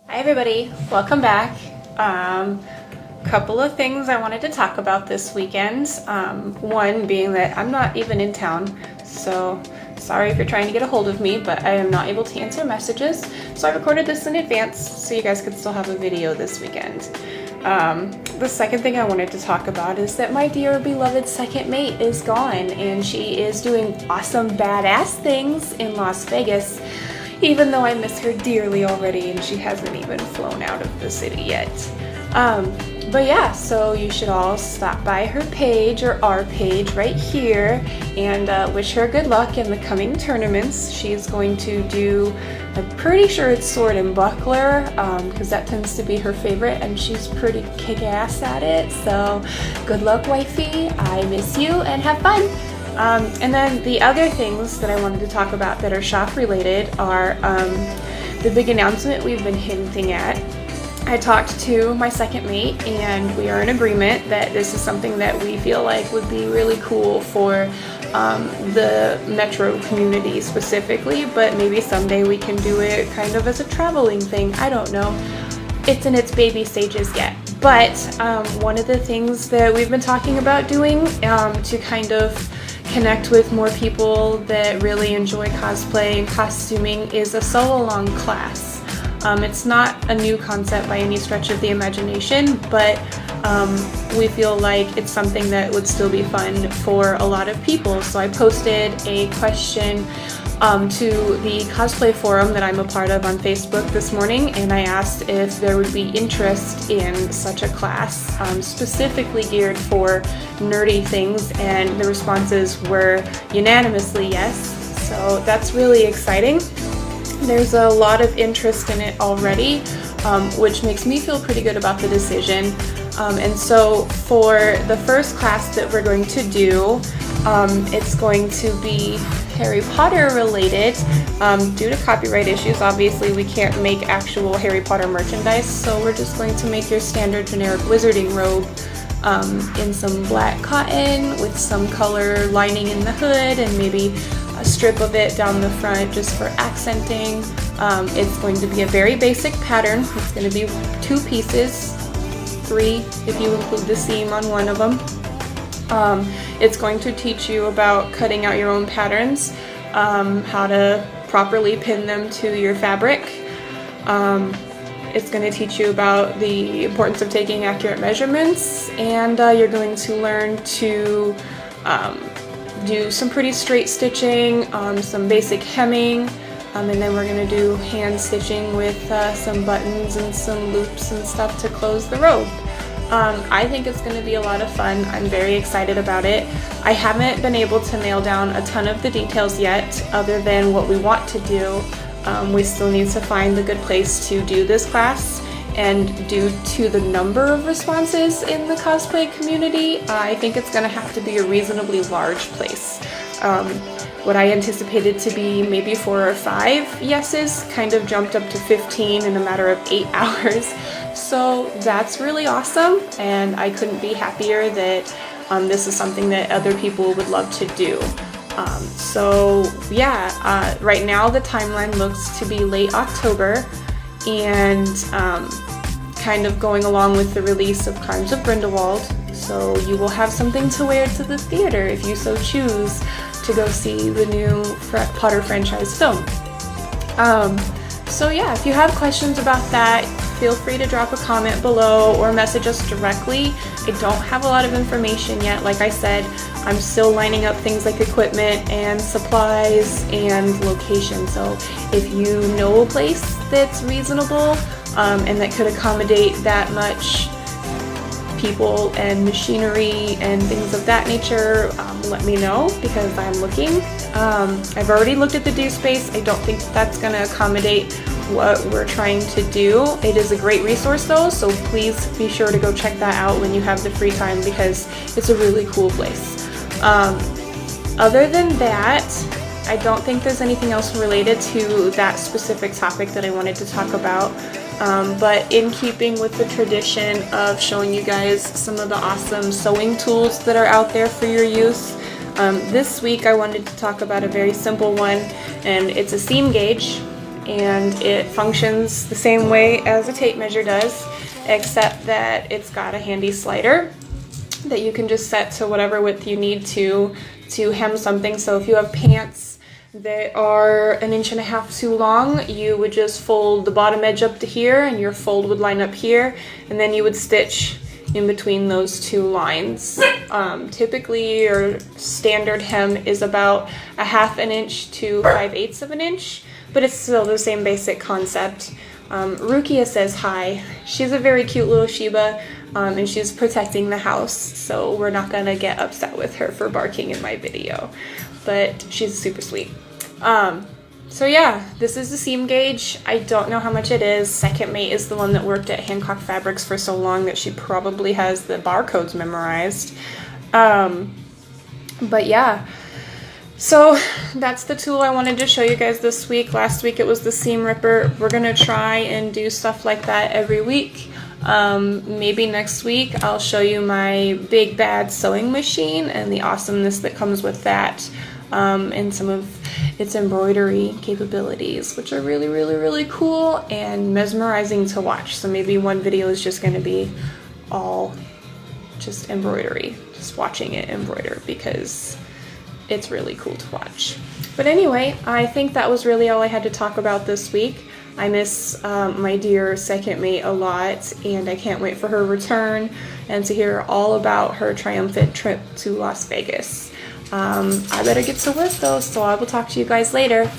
Hi everybody, welcome back. Couple of things I wanted to talk about this weekend. One being that I'm not even in town, so sorry if you're trying to get a hold of me, but I am not able to answer messages. So I recorded this in advance so you guys could still have a video this weekend. The second thing I wanted to talk about is that my dear beloved second mate is gone, and she is doing awesome badass things in Las Vegas, even though I miss her dearly already and she hasn't even flown out of the city yet. But yeah, so you should all stop by her page or our page right here and wish her good luck in the coming tournaments. She's going to do, I'm pretty sure it's sword and buckler, because that tends to be her favorite and she's pretty kick-ass at it. So good luck, wifey. I miss you and have fun. And then the other things that I wanted to talk about that are shop related are the big announcement we've been hinting at. I talked to my second mate and we are in agreement that this is something that we feel like would be really cool for the metro community specifically, but maybe someday we can do it kind of as a traveling thing. I don't know. It's in its baby stages yet. But one of the things that we've been talking about doing to kind of connect with more people that really enjoy cosplay and costuming is a sew-along class. It's not a new concept by any stretch of the imagination, but we feel like it's something that would still be fun for a lot of people. So I posted a question to the cosplay forum that I'm a part of on Facebook this morning, and I asked if there would be interest in such a class specifically geared for nerdy things, and the responses were unanimously yes. So that's really exciting. There's a lot of interest in it already, which makes me feel pretty good about the decision. And so for the first class that we're going to do, it's going to be Harry Potter related. Due to copyright issues, obviously we can't make actual Harry Potter merchandise, so we're just going to make your standard generic wizarding robe in some black cotton with some color lining in the hood and maybe a strip of it down the front just for accenting. It's going to be a very basic pattern. It's going to be 2 pieces, 3 if you include the seam on one of them. It's going to teach you about cutting out your own patterns, how to properly pin them to your fabric. It's going to teach you about the importance of taking accurate measurements, and you're going to learn to do some pretty straight stitching, some basic hemming, and then we're going to do hand stitching with some buttons and some loops and stuff to close the robe. I think it's going to be a lot of fun. I'm very excited about it. I haven't been able to nail down a ton of the details yet other than what we want to do. We still need to find a good place to do this class, and due to the number of responses in the cosplay community, I think it's going to have to be a reasonably large place. What I anticipated to be maybe 4 or 5 yeses kind of jumped up to 15 in a matter of 8 hours. So that's really awesome, and I couldn't be happier that this is something that other people would love to do. So yeah, right now the timeline looks to be late October, and kind of going along with the release of Crimes of Grindelwald. So you will have something to wear to the theater if you so choose to go see the new Potter franchise film. So yeah, if you have questions about that, feel free to drop a comment below or message us directly. I don't have a lot of information yet. Like I said, I'm still lining up things like equipment and supplies and location. So if you know a place that's reasonable and that could accommodate that much people and machinery and things of that nature, let me know, because I'm looking. I've already looked at the due space. I don't think that's going to accommodate what we're trying to do. It is a great resource though, so please be sure to go check that out when you have the free time, because it's a really cool place. Other than that, I don't think there's anything else related to that specific topic that I wanted to talk about. But in keeping with the tradition of showing you guys some of the awesome sewing tools that are out there for your use, this week I wanted to talk about a very simple one, and it's a seam gauge. and it functions the same way as a tape measure does, except that it's got a handy slider that you can just set to whatever width you need to hem something. So if you have pants that are 1.5 inches too long, you would just fold the bottom edge up to here and your fold would line up here, and then you would stitch in between those two lines. Typically your standard hem is about 1/2 inch to 5/8 of an inch, but it's still the same basic concept. Rukia says hi. She's a very cute little Shiba, and she's protecting the house, so we're not gonna get upset with her for barking in my video, but she's super sweet. So yeah, this is the seam gauge. I don't know how much it is. Second Mate is the one that worked at Hancock Fabrics for so long that she probably has the barcodes memorized. But yeah, so that's the tool I wanted to show you guys this week. Last week it was the seam ripper. We're gonna try and do stuff like that every week. Maybe next week I'll show you my big bad sewing machine and the awesomeness that comes with that, and some of its embroidery capabilities, which are really, really, really cool and mesmerizing to watch. So maybe one video is just going to be all just embroidery, just watching it embroider, because it's really cool to watch. But anyway, I think that was really all I had to talk about this week. I miss my dear Second Mate a lot, and I can't wait for her return and to hear all about her triumphant trip to Las Vegas. I better get to work though, so I will talk to you guys later.